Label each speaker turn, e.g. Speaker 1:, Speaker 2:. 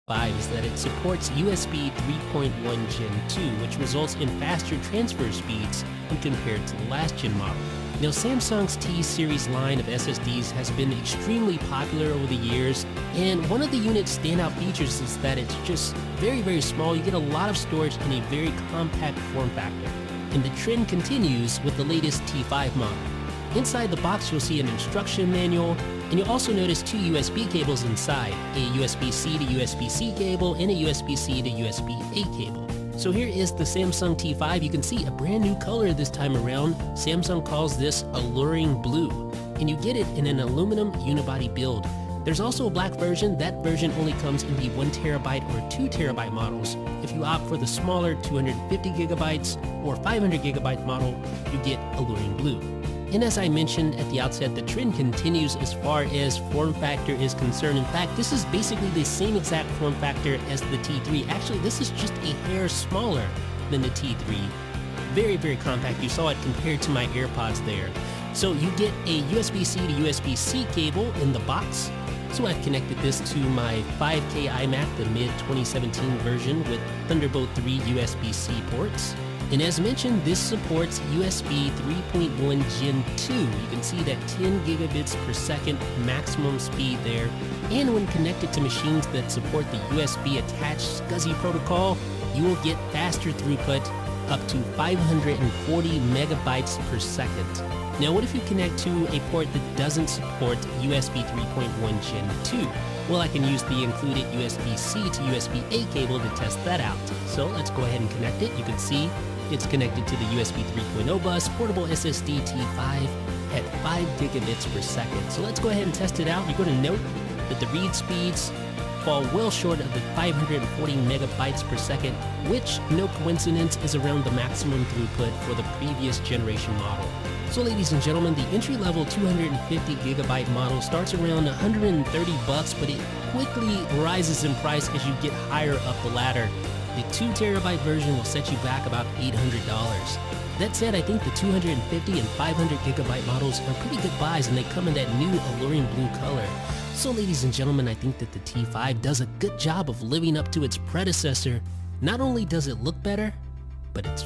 Speaker 1: T5 is that it supports USB 3.1 Gen 2, which results in faster transfer speeds when compared to the last gen model. Now, Samsung's T-Series line of SSDs has been extremely popular over the years, and one of the unit's standout features is that it's just very small. You get a lot of storage in a very compact form factor. And the trend continues with the latest T5 model. Inside the box, you'll see an instruction manual, and you'll also notice two USB cables inside, a USB-C to USB-C cable and a USB-C to USB-A cable. So here is the Samsung T5. You can see a brand new color this time around. Samsung calls this alluring blue, and you get it in an aluminum unibody build. There's also a black version. That version only comes in the 1TB or 2TB models. If you opt for the smaller 250GB or 500GB model, you get alluring blue. And as I mentioned at the outset, the trend continues as far as form factor is concerned. In fact, this is basically the same exact form factor as the T3. Actually, this is just a hair smaller than the T3. Very compact. You saw it compared to my AirPods there. So you get a USB-C to USB-C cable in the box. So I've connected this to my 5K iMac, the mid-2017 version with Thunderbolt 3 USB-C ports. And as mentioned, this supports USB 3.1 Gen 2. You can see that 10 gigabits per second maximum speed there. And when connected to machines that support the USB attached SCSI protocol, you will get faster throughput up to 540 megabytes per second. Now, what if you connect to a port that doesn't support USB 3.1 Gen 2? Well, I can use the included USB-C to USB-A cable to test that out. So let's go ahead and connect it. You can see it's connected to the USB 3.0 bus, portable SSD T5 at 5 gigabits per second. So let's go ahead and test it out. You're going to note that the read speeds fall well short of the 540 megabytes per second, which, no coincidence, is around the maximum throughput for the previous generation model. So ladies and gentlemen, the entry-level 250 gigabyte model starts around $130, but it quickly rises in price as you get higher up the ladder. The 2TB version will set you back about $800. That said, I think the 250 and 500 gigabyte models are pretty good buys, and they come in that new alluring blue color. So ladies and gentlemen, I think that the T5 does a good job of living up to its predecessor. Not only does it look better, but it's